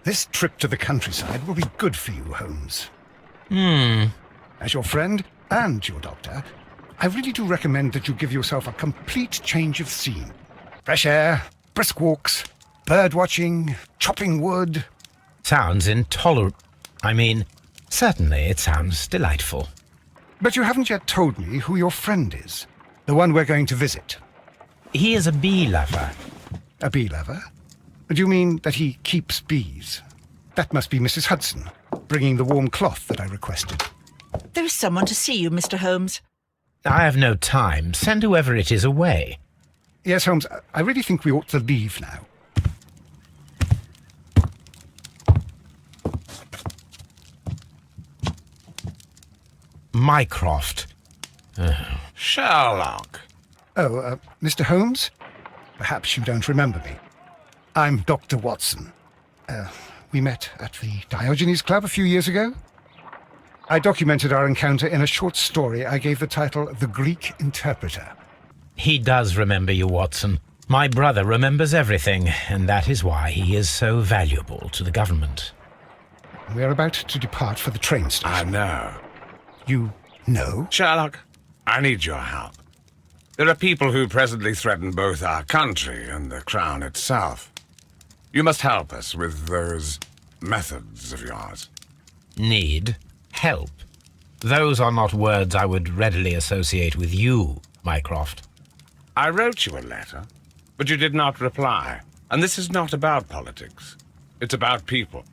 This trip to the countryside will be good for you, Holmes. As your friend and your doctor, I really do recommend that you give yourself a complete change of scene. Fresh air, brisk walks, bird watching, chopping wood. Sounds intolerable. Certainly it sounds delightful. But you haven't yet told me who your friend is, the one we're going to visit. He is a bee lover. A bee lover? Do you mean that he keeps bees? That must be Mrs. Hudson, bringing the warm cloth that I requested. There is someone to see you, Mr. Holmes. I have no time. Send whoever it is away. Yes, Holmes, I really think we ought to leave now. Mycroft. Sherlock. Oh, Mr. Holmes? Perhaps you don't remember me. I'm Dr. Watson. We met at the Diogenes Club a few years ago. I documented our encounter in a short story I gave the title The Greek Interpreter. He does remember you, Watson. My brother remembers everything, and that is why he is so valuable to the government. We're about to depart for the train station. I know. You know? Sherlock, I need your help. There are people who presently threaten both our country and the Crown itself. You must help us with those methods of yours. Need? Help? Those are not words I would readily associate with you, Mycroft. I wrote you a letter, but you did not reply. And this is not about politics. It's about people.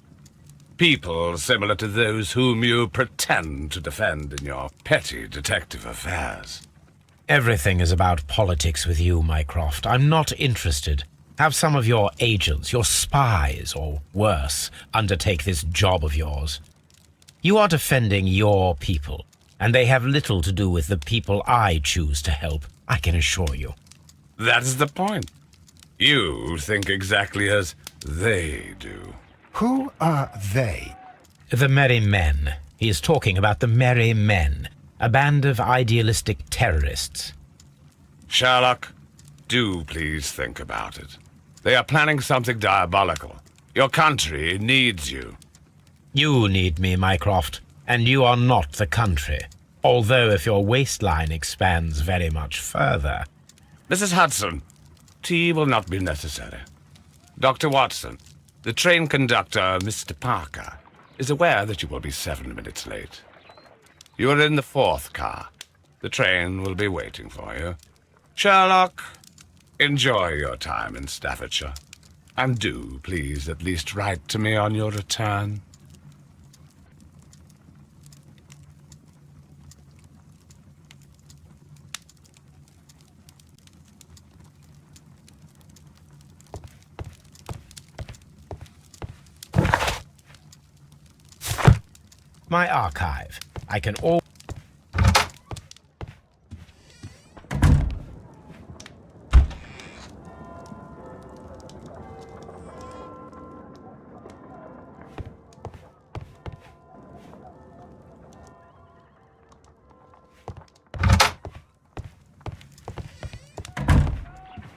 People similar to those whom you pretend to defend in your petty detective affairs. Everything is about politics with you, Mycroft. I'm not interested. Have some of your agents, your spies, or worse, undertake this job of yours. You are defending your people, and they have little to do with the people I choose to help, I can assure you. That's the point. You think exactly as they do. Who are they? The Merry Men. He is talking about the Merry Men, a band of idealistic terrorists. Sherlock, do please think about it. They are planning something diabolical. Your country needs you. You need me, Mycroft, and you are not the country. Although if your waistline expands very much further. Mrs. Hudson, tea will not be necessary. Dr. Watson, the train conductor, Mr. Parker, is aware that you will be 7 minutes late. You are in the 4th car. The train will be waiting for you. Sherlock, enjoy your time in Staffordshire. And do, please, at least write to me on your return. My archive. I can all...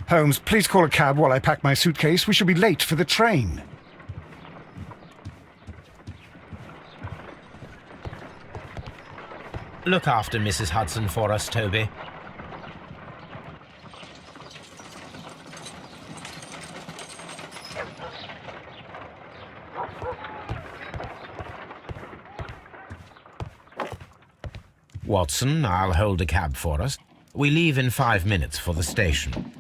Holmes, please call a cab while I pack my suitcase. We shall be late for the train. Look after Mrs. Hudson for us, Toby. Watson, I'll hold a cab for us. We leave in 5 minutes for the station.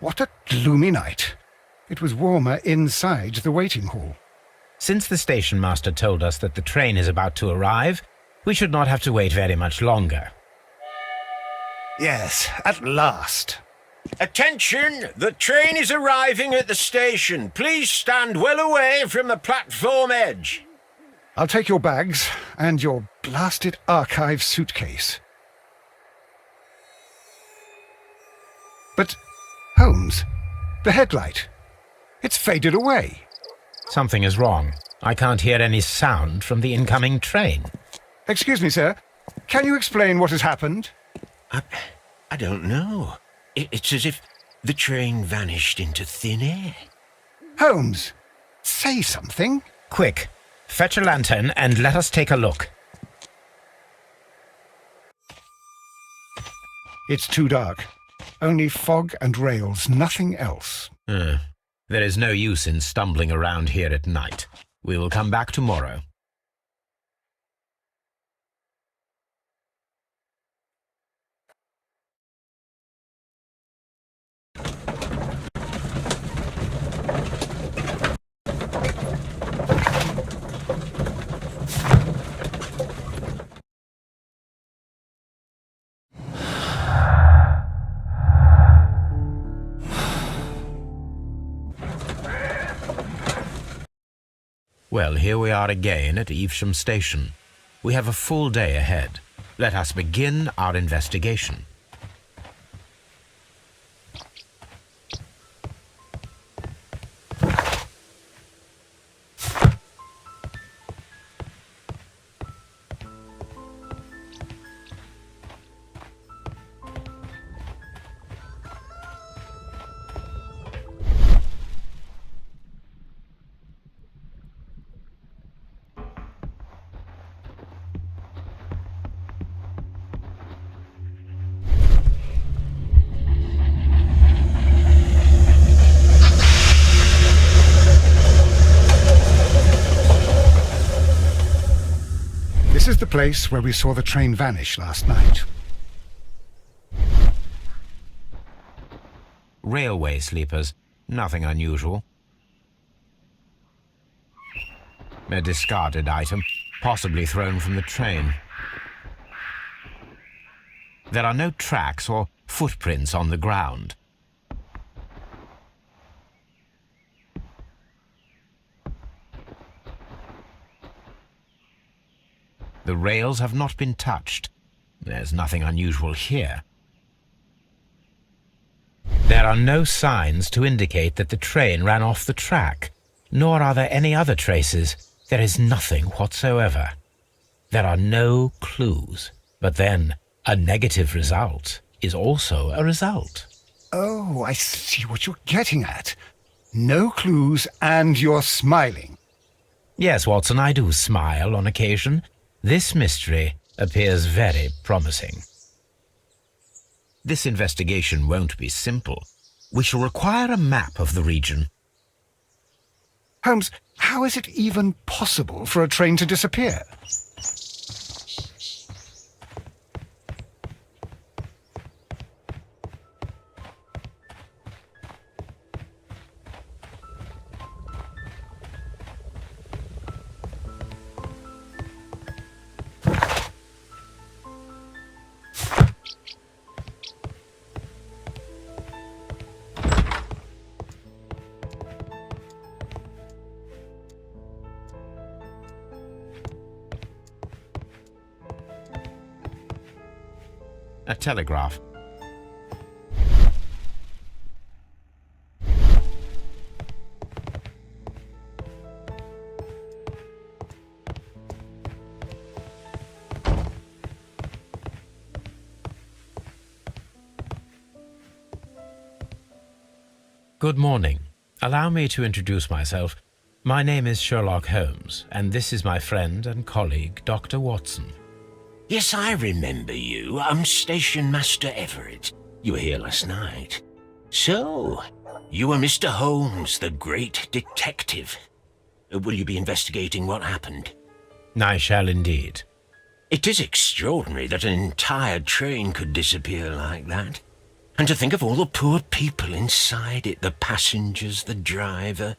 What a gloomy night. It was warmer inside the waiting hall. Since the station master told us that the train is about to arrive, we should not have to wait very much longer. Yes, at last. Attention! The train is arriving at the station. Please stand well away from the platform edge. I'll take your bags and your blasted archive suitcase. But, Holmes, the headlight. It's faded away. Something is wrong. I can't hear any sound from the incoming train. Excuse me, sir. Can you explain what has happened? I don't know. It's as if the train vanished into thin air. Holmes, say something. Quick, fetch a lantern and let us take a look. It's too dark. Only fog and rails, nothing else. There is no use in stumbling around here at night. We will come back tomorrow. Well, here we are again at Evesham Station. We have a full day ahead. Let us begin our investigation. This is the place where we saw the train vanish last night. Railway sleepers. Nothing unusual. A discarded item, possibly thrown from the train. There are no tracks or footprints on the ground. The rails have not been touched. There's nothing unusual here. There are no signs to indicate that the train ran off the track, nor are there any other traces. There is nothing whatsoever. There are no clues. But then, a negative result is also a result. Oh, I see what you're getting at. No clues and you're smiling. Yes, Watson, I do smile on occasion. This mystery appears very promising. This investigation won't be simple. We shall require a map of the region. Holmes, how is it even possible for a train to disappear? A telegraph. Good morning. Allow me to introduce myself. My name is Sherlock Holmes, and this is my friend and colleague, Dr. Watson. Yes, I remember you. I'm Station Master Everett. You were here last night. So, you are Mr. Holmes, the great detective. Will you be investigating what happened? I shall indeed. It is extraordinary that an entire train could disappear like that. And to think of all the poor people inside it, the passengers, the driver.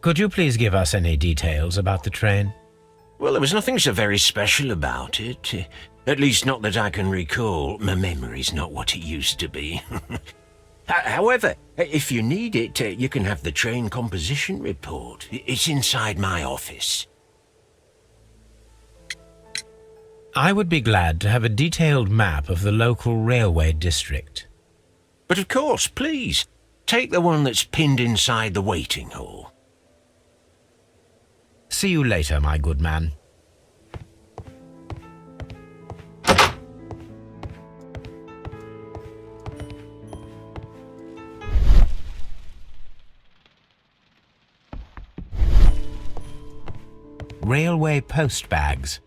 Could you please give us any details about the train? Well, there was nothing so very special about it. At least not that I can recall. My memory's not what it used to be. However, if you need it, you can have the train composition report. It's inside my office. I would be glad to have a detailed map of the local railway district. But of course, please, take the one that's pinned inside the waiting hall. See you later, my good man. Railway post bags.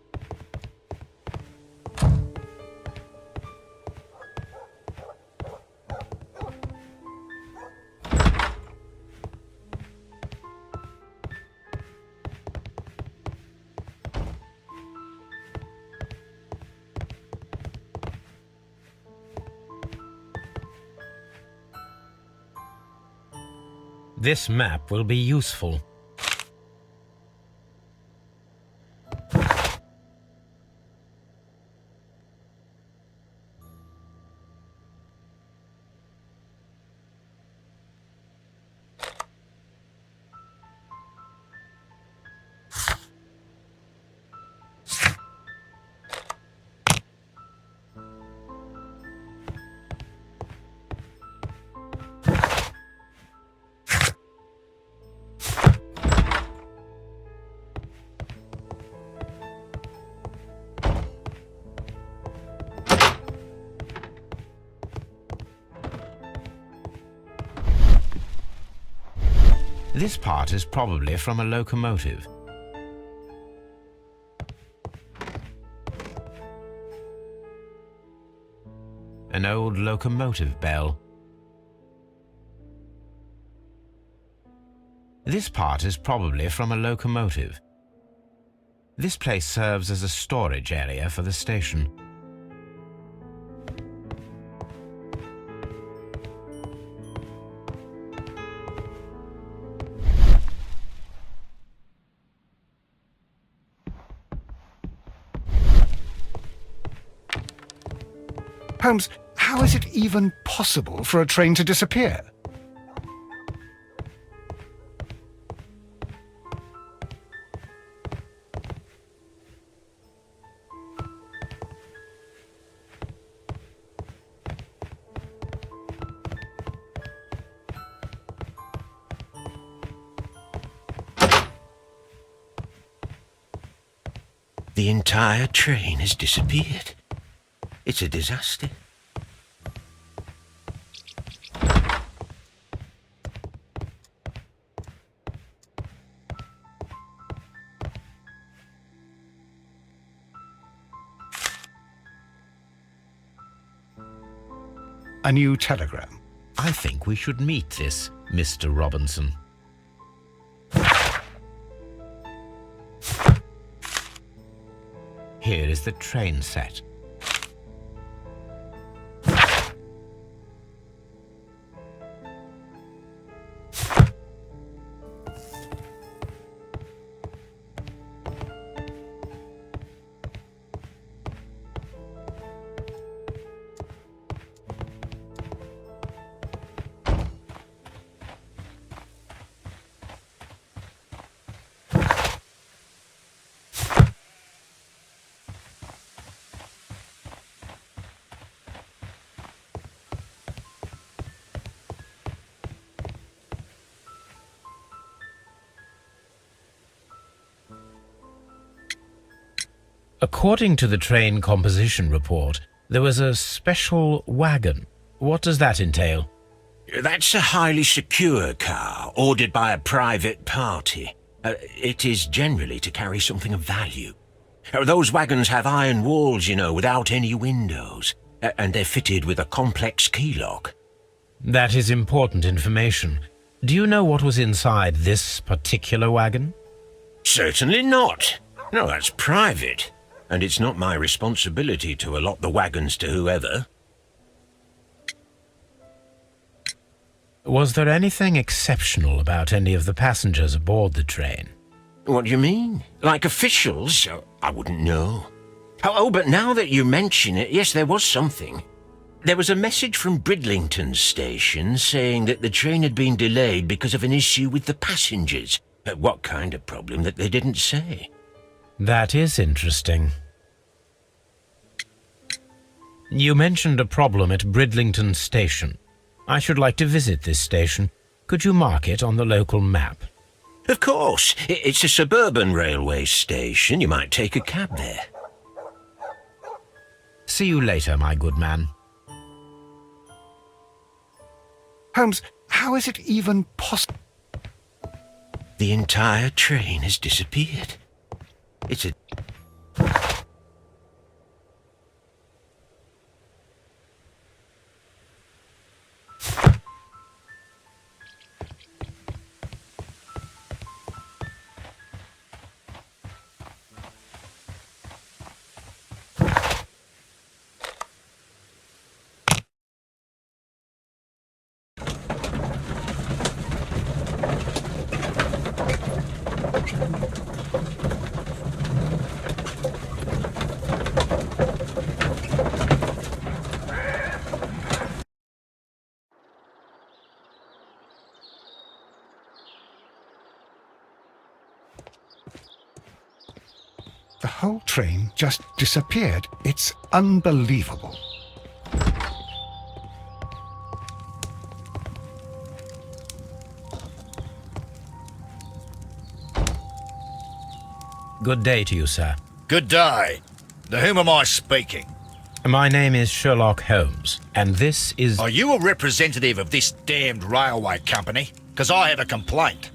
This map will be useful. This part is probably from a locomotive. An old locomotive bell. This part is probably from a locomotive. This place serves as a storage area for the station. Holmes, how is it even possible for a train to disappear? The entire train has disappeared. It's a disaster. A new telegram. I think we should meet this Mr. Robinson. Here is the train set. According to the train composition report, there was a special wagon. What does that entail? That's a highly secure car, ordered by a private party. It is generally to carry something of value. Those wagons have iron walls, you know, without any windows, and they're fitted with a complex key lock. That is important information. Do you know what was inside this particular wagon? Certainly not. No, that's private. And it's not my responsibility to allot the wagons to whoever. Was there anything exceptional about any of the passengers aboard the train? What do you mean? Like officials? I wouldn't know. Oh, but now that you mention it, yes, there was something. There was a message from Bridlington station saying that the train had been delayed because of an issue with the passengers. What kind of problem that they didn't say? That is interesting. You mentioned a problem at Bridlington station. I should like to visit this station. Could you mark it on the local map? Of course. It's a suburban railway station. You might take a cab there. See you later, my good man. Holmes, how is it even possible? The entire train has disappeared. It's a... The whole train just disappeared. It's unbelievable. Good day to you, sir. Good day. To whom am I speaking? My name is Sherlock Holmes, and this is... Are you a representative of this damned railway company? Because I have a complaint.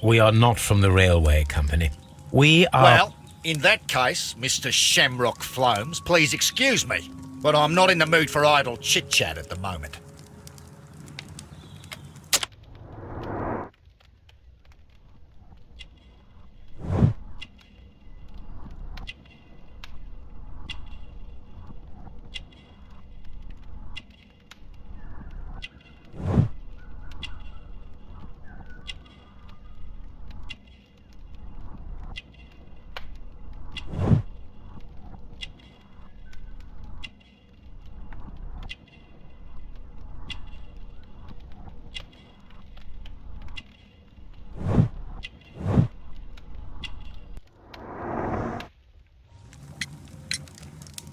We are not from the railway company. We are... Well, in that case, Mr. Shamrock Flomes, please excuse me, but I'm not in the mood for idle chit-chat at the moment.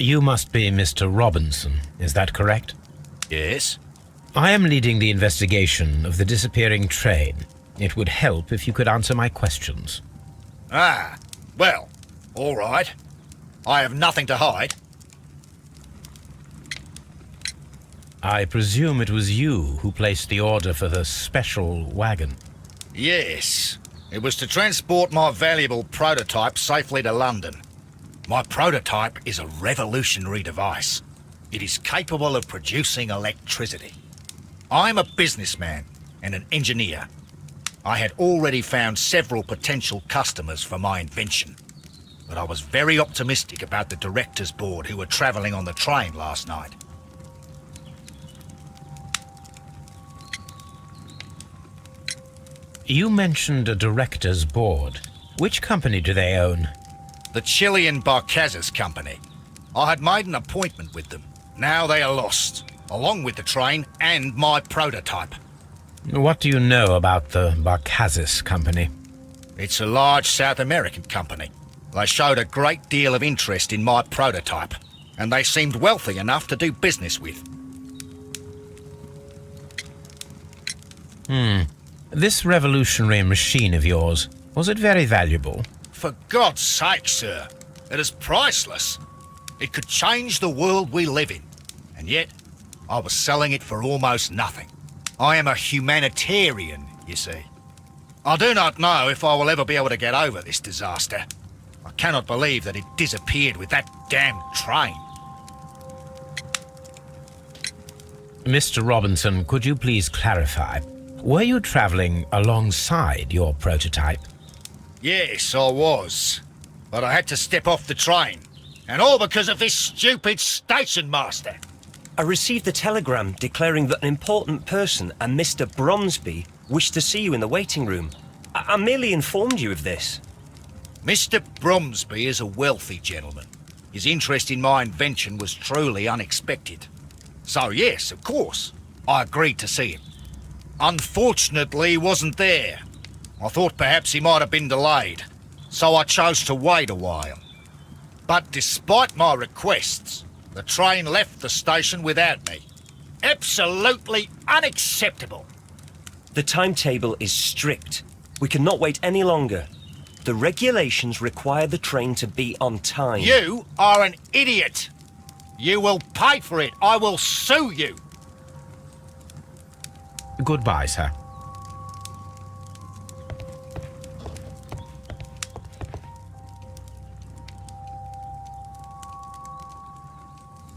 You must be Mr. Robinson, is that correct? Yes? I am leading the investigation of the disappearing train. It would help if you could answer my questions. Ah, well, all right. I have nothing to hide. I presume it was you who placed the order for the special wagon. Yes. It was to transport my valuable prototype safely to London. My prototype is a revolutionary device. It is capable of producing electricity. I'm a businessman and an engineer. I had already found several potential customers for my invention, but I was very optimistic about the directors' board who were travelling on the train last night. You mentioned a director's board. Which company do they own? The Chilean Barcazes Company. I had made an appointment with them. Now they are lost, along with the train and my prototype. What do you know about the Barcazes Company? It's a large South American company. They showed a great deal of interest in my prototype, and they seemed wealthy enough to do business with. This revolutionary machine of yours, was it very valuable? For God's sake, sir, it is priceless. It could change the world we live in, and yet I was selling it for almost nothing. I am a humanitarian, you see. I do not know if I will ever be able to get over this disaster. I cannot believe that it disappeared with that damned train. Mr. Robinson, could you please clarify? Were you traveling alongside your prototype? Yes, I was. But I had to step off the train. And all because of this stupid station master. I received a telegram declaring that an important person and Mr. Bromsby wished to see you in the waiting room. I merely informed you of this. Mr. Bromsby is a wealthy gentleman. His interest in my invention was truly unexpected. So yes, of course, I agreed to see him. Unfortunately, he wasn't there. I thought perhaps he might have been delayed, so I chose to wait a while. But despite my requests, the train left the station without me. Absolutely unacceptable. The timetable is strict. We cannot wait any longer. The regulations require the train to be on time. You are an idiot. You will pay for it. I will sue you. Goodbye, sir.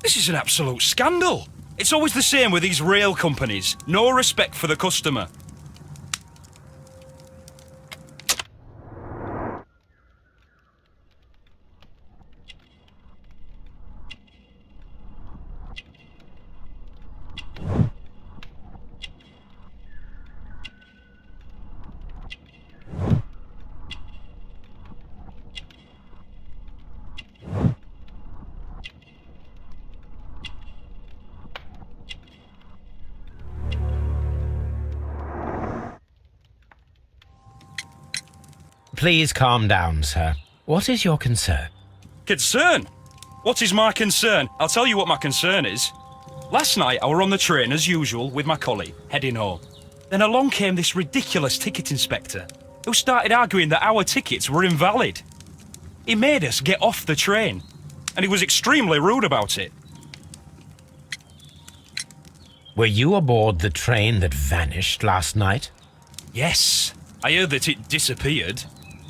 This is an absolute scandal. It's always the same with these rail companies. No respect for the customer. Please calm down, sir. What is your concern? Concern? What is my concern? I'll tell you what my concern is. Last night I were on the train as usual with my colleague, heading home. Then along came this ridiculous ticket inspector, who started arguing that our tickets were invalid. He made us get off the train, and he was extremely rude about it. Were you aboard the train that vanished last night? Yes, I heard that it disappeared.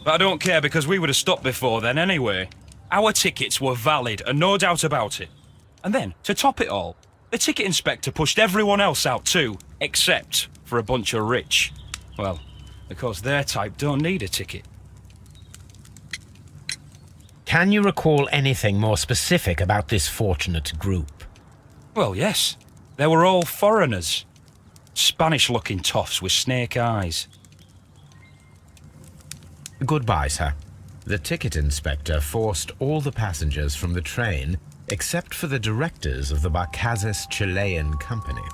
But I don't care because we would have stopped before then anyway. Our tickets were valid and no doubt about it. And then, to top it all, the ticket inspector pushed everyone else out too, except for a bunch of rich. Well, because their type don't need a ticket. Can you recall anything more specific about this fortunate group? Well, yes. They were all foreigners. Spanish-looking toffs with snake eyes. Goodbye, sir. The ticket inspector forced all the passengers from the train except for the directors of the Barcazes Chilean Company.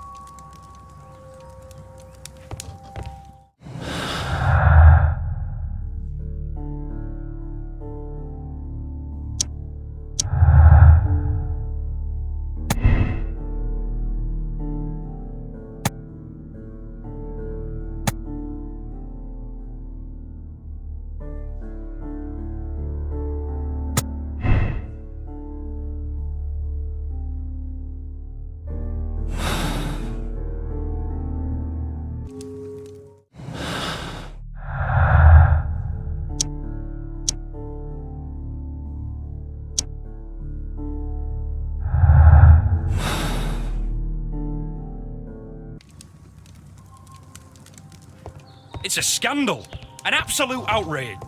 It's a scandal. An absolute outrage.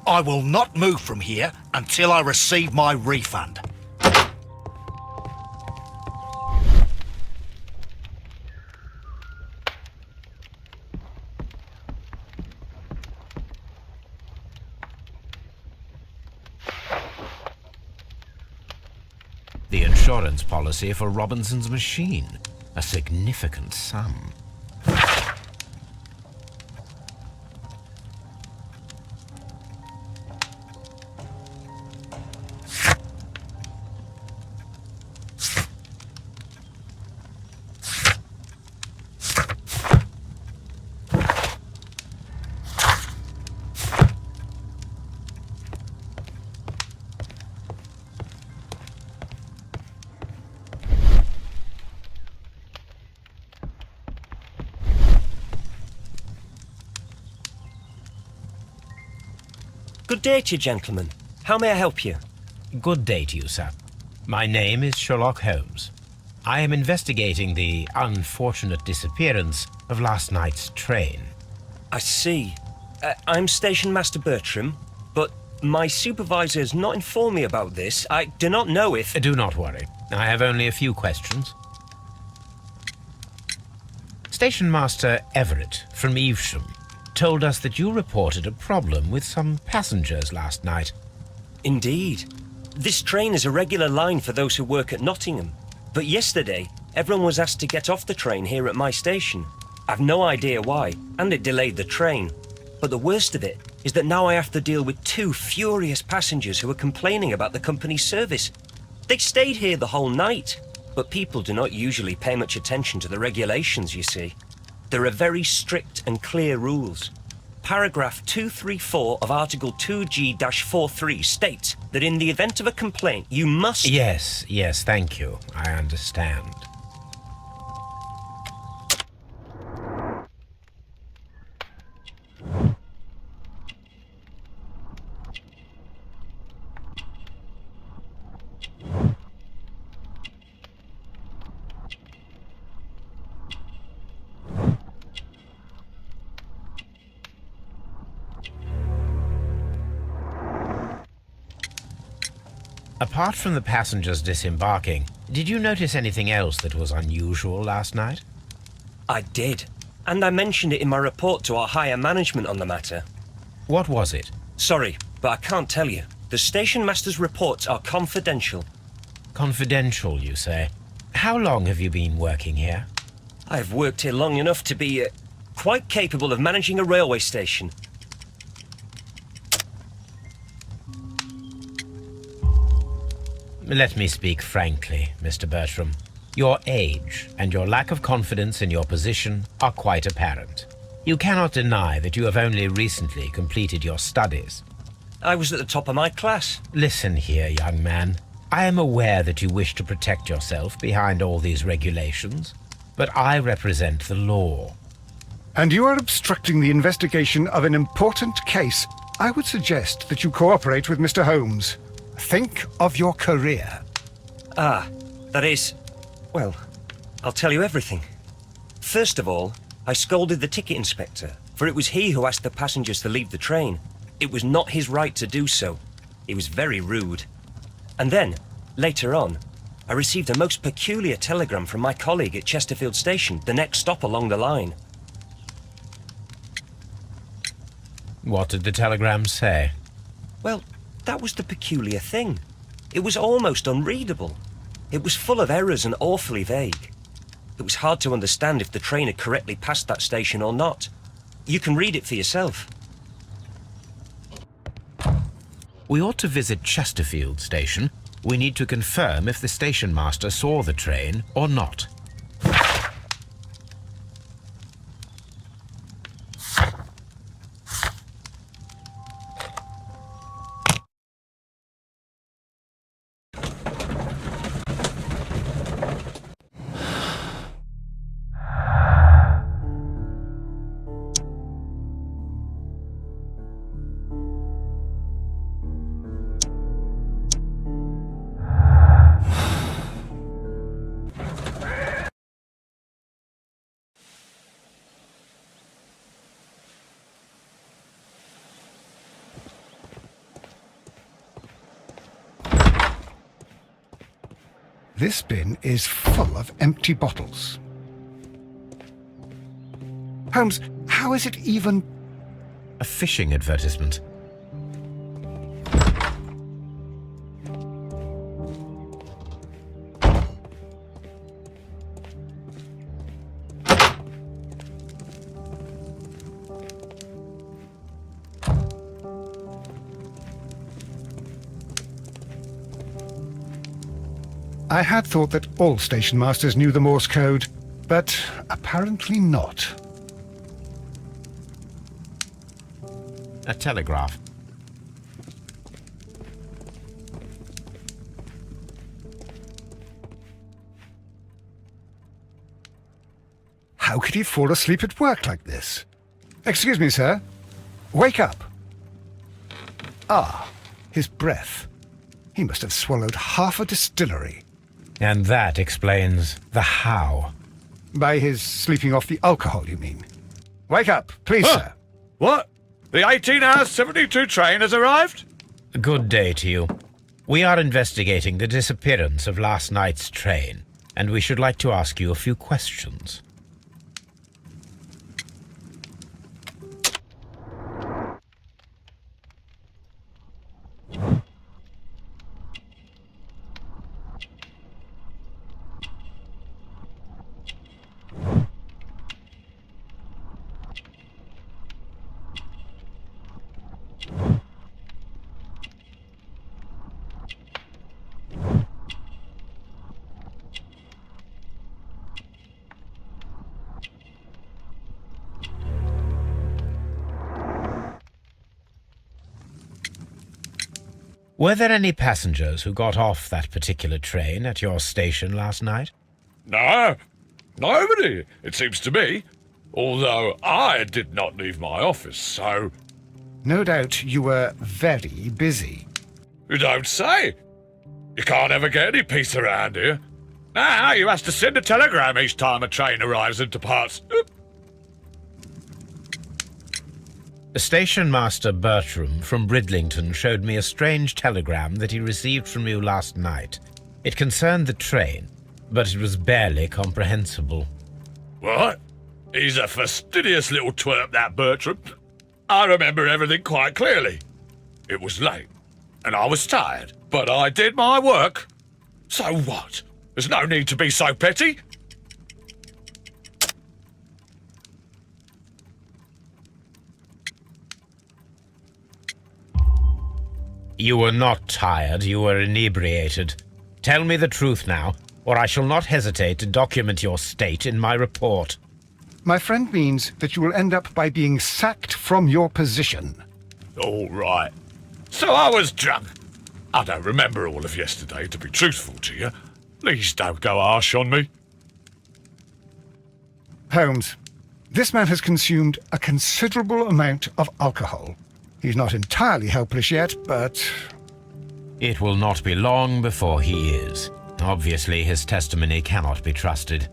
I will not move from here until I receive my refund. The insurance policy for Robinson's machine. A significant sum. Good day to you, gentlemen. How may I help you? Good day to you, sir. My name is Sherlock Holmes. I am investigating the unfortunate disappearance of last night's train. I see. I'm Station Master Bertram, but my supervisor has not informed me about this. I do not know if... Do not worry. I have only a few questions. Station Master Everett from Evesham told us that you reported a problem with some passengers last night. Indeed. This train is a regular line for those who work at Nottingham. But yesterday, everyone was asked to get off the train here at my station. I've no idea why, and it delayed the train. But the worst of it is that now I have to deal with 2 furious passengers who are complaining about the company's service. They stayed here the whole night, but people do not usually pay much attention to the regulations, you see. There are very strict and clear rules. Paragraph 234 of Article 2G-43 states that in the event of a complaint, you must... Yes, thank you. I understand. Apart from the passengers disembarking, did you notice anything else that was unusual last night? I did, and I mentioned it in my report to our higher management on the matter. What was it? Sorry, but I can't tell you. The station master's reports are confidential. Confidential, you say? How long have you been working here? I have worked here long enough to be quite capable of managing a railway station. Let me speak frankly, Mr. Bertram. Your age and your lack of confidence in your position are quite apparent. You cannot deny that you have only recently completed your studies. I was at the top of my class. Listen here, young man. I am aware that you wish to protect yourself behind all these regulations, but I represent the law. And you are obstructing the investigation of an important case. I would suggest that you cooperate with Mr. Holmes. Think of your career. That is... Well, I'll tell you everything. First of all, I scolded the ticket inspector, for it was he who asked the passengers to leave the train. It was not his right to do so. He was very rude. And then, later on, I received a most peculiar telegram from my colleague at Chesterfield Station, the next stop along the line. What did the telegram say? Well, that was the peculiar thing. It was almost unreadable. It was full of errors and awfully vague. It was hard to understand if the train had correctly passed that station or not. You can read it for yourself. We ought to visit Chesterfield Station. We need to confirm if the station master saw the train or not. This bin is full of empty bottles. Holmes, how is it even... A fishing advertisement. I had thought that all station masters knew the Morse code, but apparently not. A telegraph. How could he fall asleep at work like this? Excuse me, sir. Wake up. Ah, his breath. He must have swallowed half a distillery. And that explains the how. By his sleeping off the alcohol, you mean? Wake up, please, sir. What? The 18-hour 72 train has arrived? Good day to you. We are investigating the disappearance of last night's train, and we should like to ask you a few questions. Were there any passengers who got off that particular train at your station last night? No, nobody, it seems to me. Although I did not leave my office, so... No doubt you were very busy. You don't say. You can't ever get any peace around here. Now you have to send a telegram each time a train arrives and departs. Station Master Bertram from Bridlington showed me a strange telegram that he received from you last night. It concerned the train, but it was barely comprehensible. What? He's a fastidious little twerp, that Bertram. I remember everything quite clearly. It was late, and I was tired, but I did my work. So what? There's no need to be so petty. You were not tired, you were inebriated. Tell me the truth now, or I shall not hesitate to document your state in my report. My friend means that you will end up by being sacked from your position. All right. So I was drunk. I don't remember all of yesterday, to be truthful to you. Please don't go harsh on me. Holmes, this man has consumed a considerable amount of alcohol. He's not entirely helpless yet, but... It will not be long before he is. Obviously, his testimony cannot be trusted.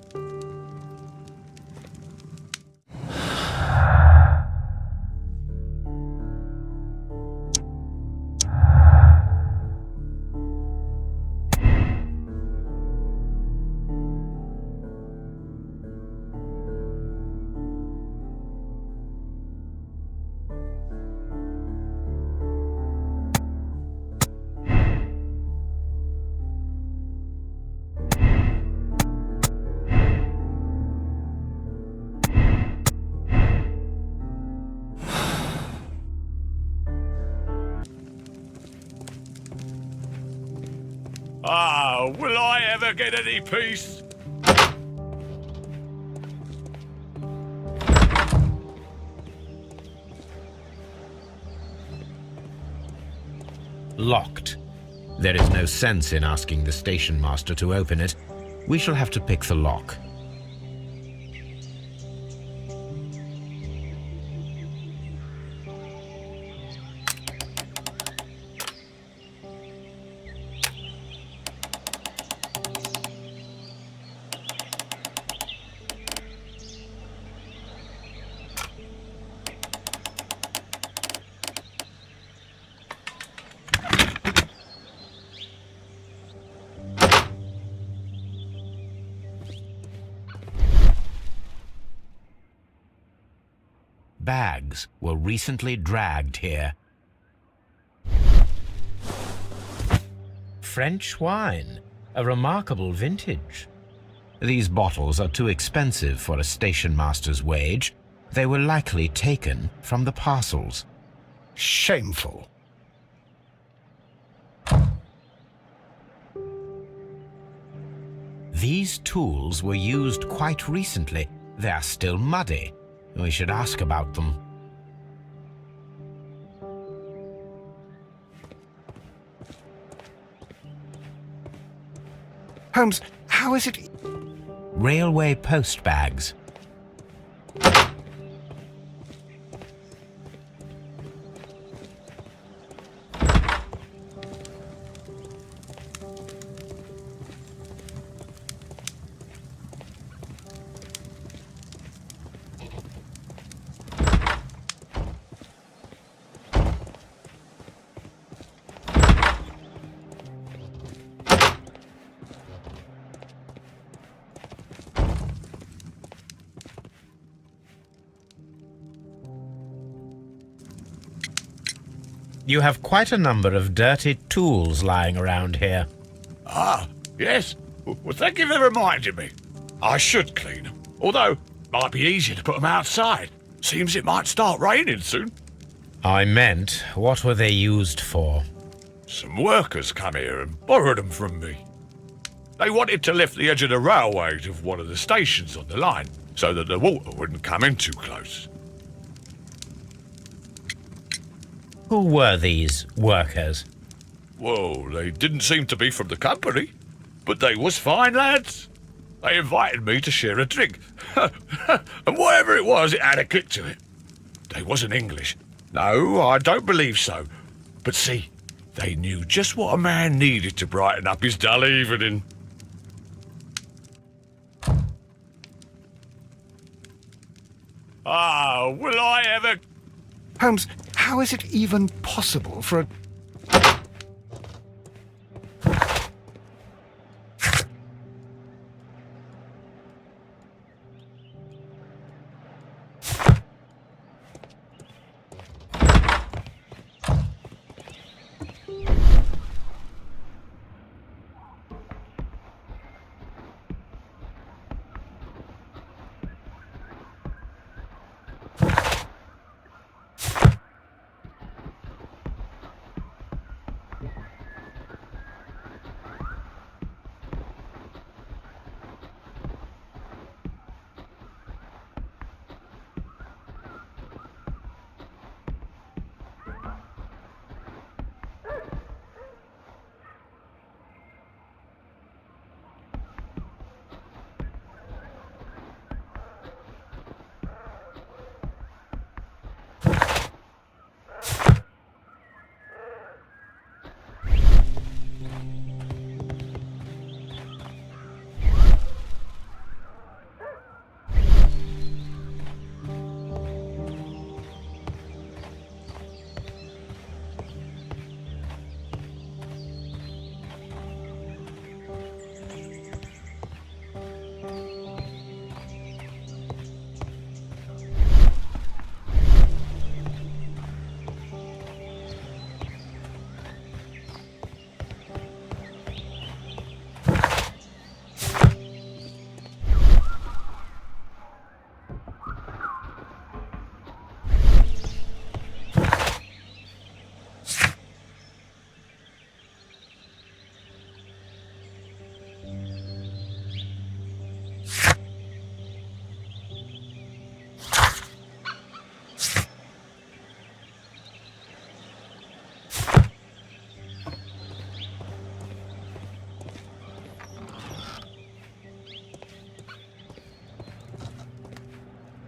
Ah, will I ever get any peace? Locked. There is no sense in asking the station master to open it. We shall have to pick the lock. Bags were recently dragged here. French wine, a remarkable vintage. These bottles are too expensive for a station master's wage. They were likely taken from the parcels. Shameful. These tools were used quite recently. They are still muddy. We should ask about them. Holmes, how is it... Railway post bags. You have quite a number of dirty tools lying around here. Ah, yes. Well, thank you for reminding me. I should clean them. Although, might be easier to put them outside. Seems it might start raining soon. I meant, what were they used for? Some workers come here and borrowed them from me. They wanted to lift the edge of the railway to one of the stations on the line, so that the water wouldn't come in too close. Who were these workers? Well, they didn't seem to be from the company, but they was fine lads. They invited me to share a drink. And whatever it was, it had a kick to it. They wasn't English. No, I don't believe so. But see, they knew just what a man needed to brighten up his dull evening. Ah, will I ever... Holmes, how is it even possible for a...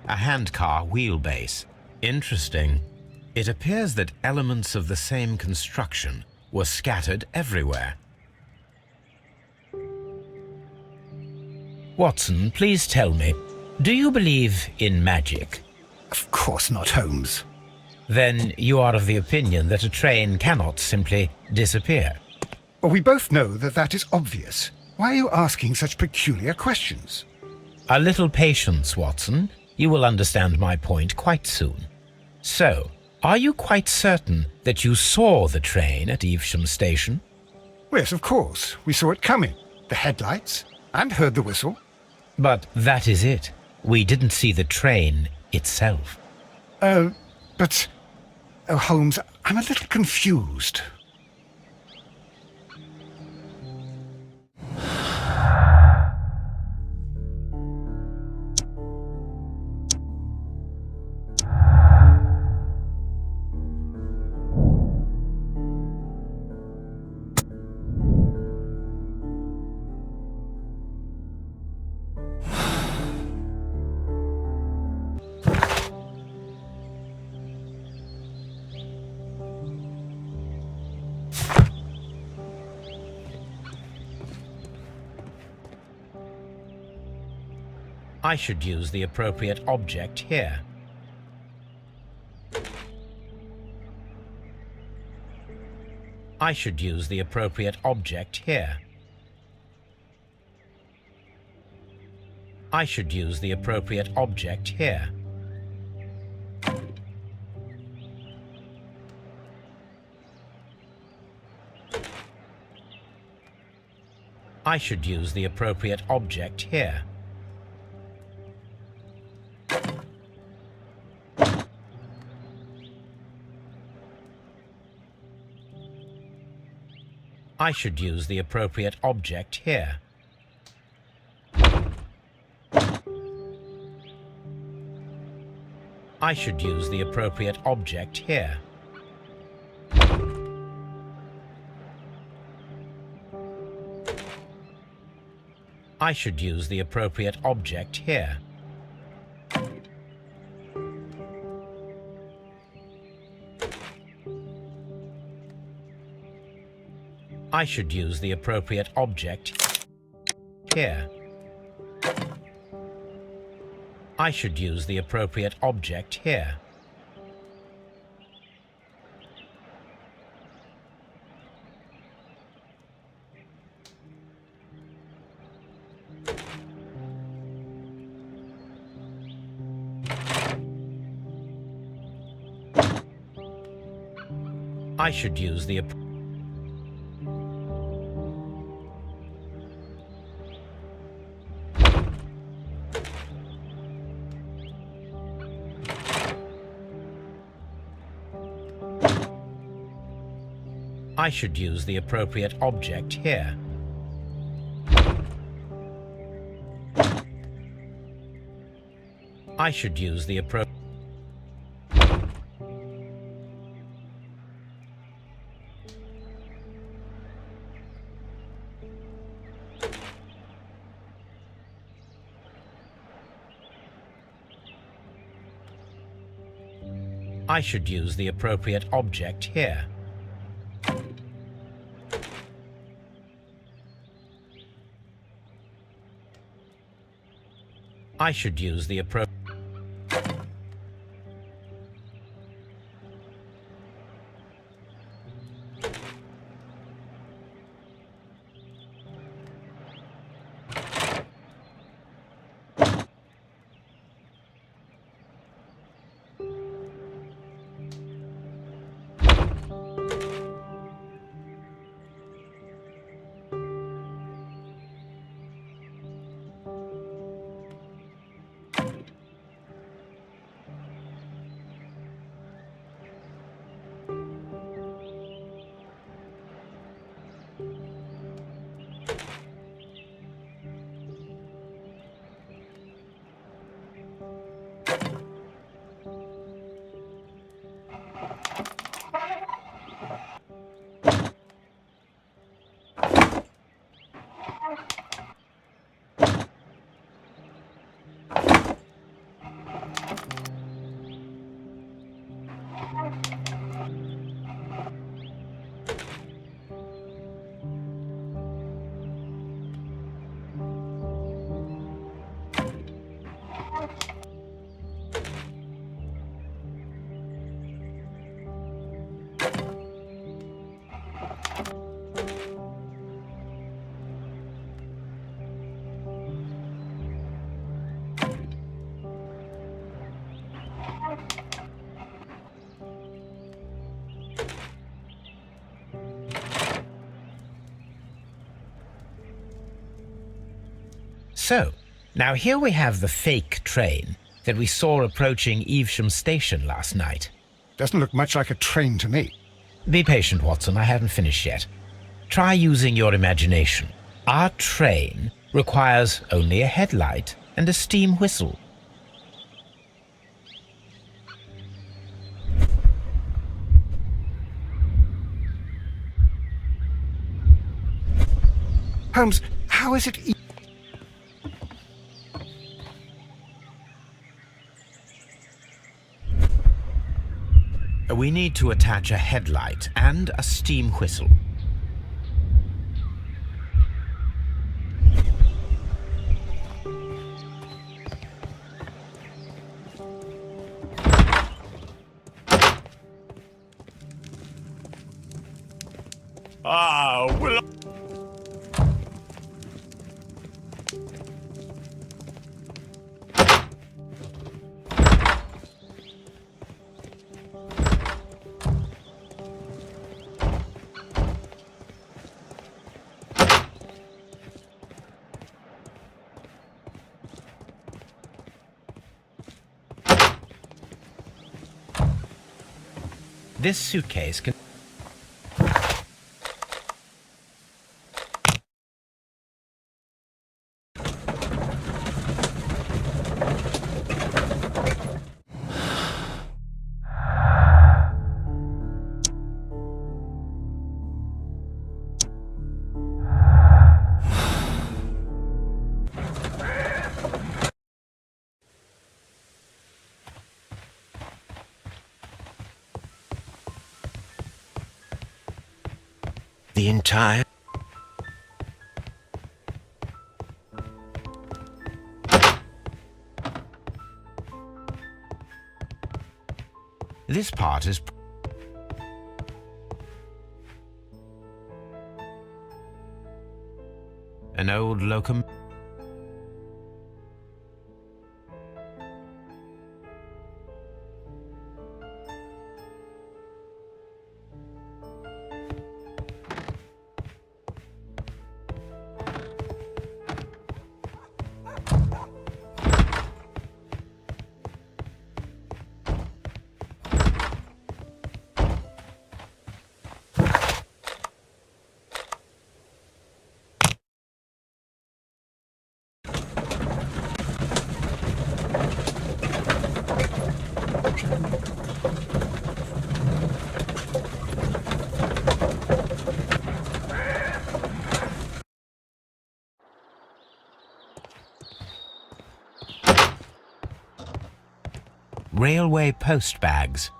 A handcar wheelbase. Interesting. It appears that elements of the same construction were scattered everywhere. Watson, please tell me, do you believe in magic? Of course not, Holmes. Then you are of the opinion that a train cannot simply disappear. Well, we both know that that is obvious. Why are you asking such peculiar questions? A little patience, Watson. You will understand my point quite soon. So, are you quite certain that you saw the train at Evesham Station? Yes, of course. We saw it coming. The headlights, and heard the whistle. But that is it. We didn't see the train itself. But... Oh, Holmes, I'm a little confused. I should use the appropriate object here. I should use the appropriate object here. I should use the appropriate object here. I should use the appropriate object here. I should use the appropriate object here. I should use the appropriate object here. I should use the appropriate object here. I should use the appropriate object here. I should use the appropriate object here. I should use the I should use the appropriate object here. I should use the appropriate I should use the appropriate object here. I should use the appropriate So, now here we have the fake train that we saw approaching Evesham Station last night. Doesn't look much like a train to me. Be patient, Watson, I haven't finished yet. Try using your imagination. Our train requires only a headlight and a steam whistle. Holmes, how is it We need to attach a headlight and a steam whistle. Well, This suitcase can... The entire... This part is... an old locum... railway post bags.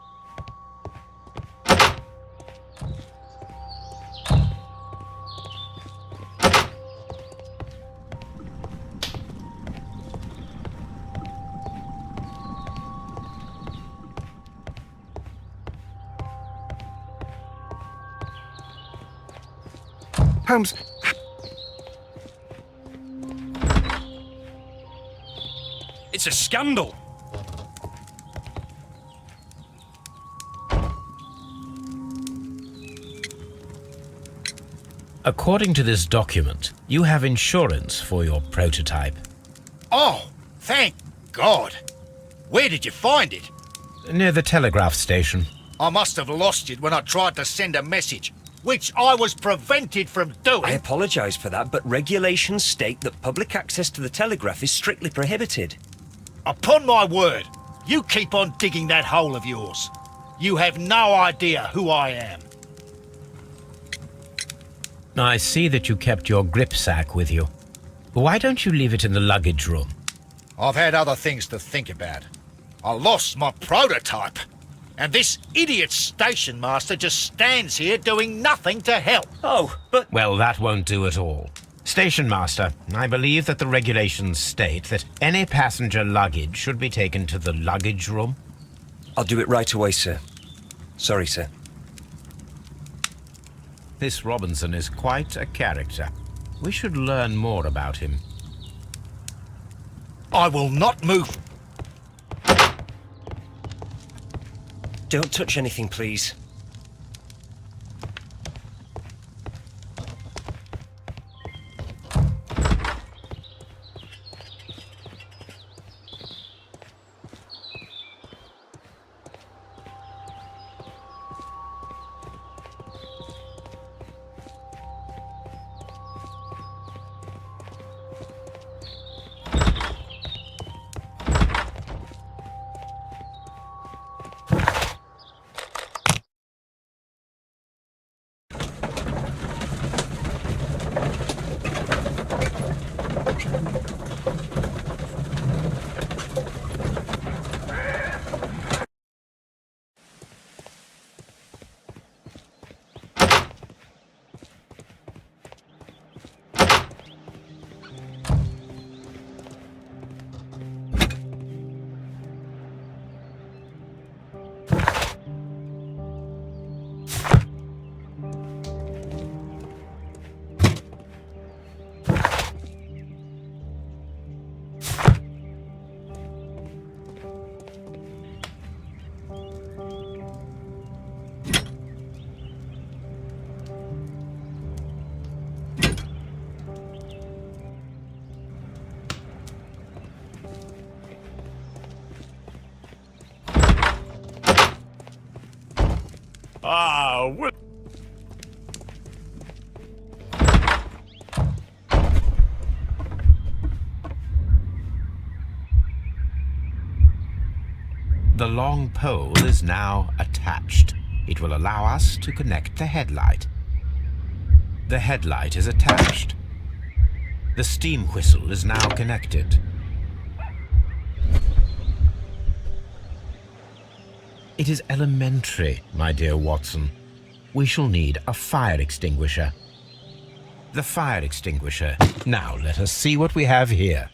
Holmes, It's a scandal. According to this document, you have insurance for your prototype. Oh, thank God. Where did you find it? Near the telegraph station. I must have lost it when I tried to send a message, which I was prevented from doing. I apologise for that, but regulations state that public access to the telegraph is strictly prohibited. Upon my word, you keep on digging that hole of yours. You have no idea who I am. I see that you kept your grip sack with you. Why don't you leave it in the luggage room? I've had other things to think about. I lost my prototype. And this idiot station master just stands here doing nothing to help. Oh, but... Well, that won't do at all. Station master, I believe that the regulations state that any passenger luggage should be taken to the luggage room. I'll do it right away, sir. Sorry, sir. This Robinson is quite a character. We should learn more about him. I will not move. Don't touch anything, please. The long pole is now attached. It will allow us to connect the headlight. The headlight is attached. The steam whistle is now connected. It is elementary, my dear Watson. we shall need a fire extinguisher. The fire extinguisher. Now let us see what we have here.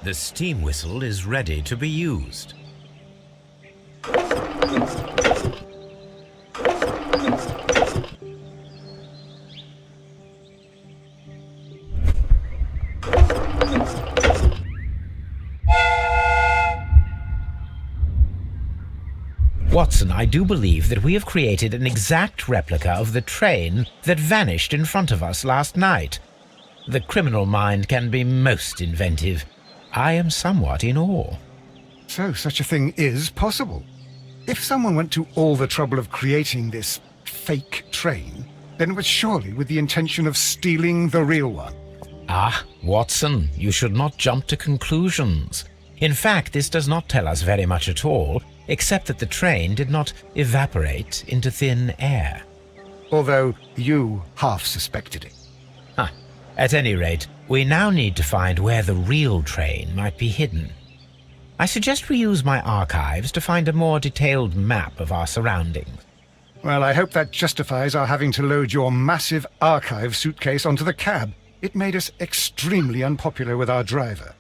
The steam whistle is ready to be used. Watson, I do believe that we have created an exact replica of the train that vanished in front of us last night. The criminal mind can be most inventive. I am somewhat in awe. So such a thing is possible. If someone went to all the trouble of creating this fake train, then it was surely with the intention of stealing the real one. Ah, Watson, you should not jump to conclusions. In fact, this does not tell us very much at all, except that the train did not evaporate into thin air. Although you half suspected it. Huh. At any rate, we now need to find where the real train might be hidden. I suggest we use my archives to find a more detailed map of our surroundings. Well, I hope that justifies our having to load your massive archive suitcase onto the cab. It made us extremely unpopular with our driver.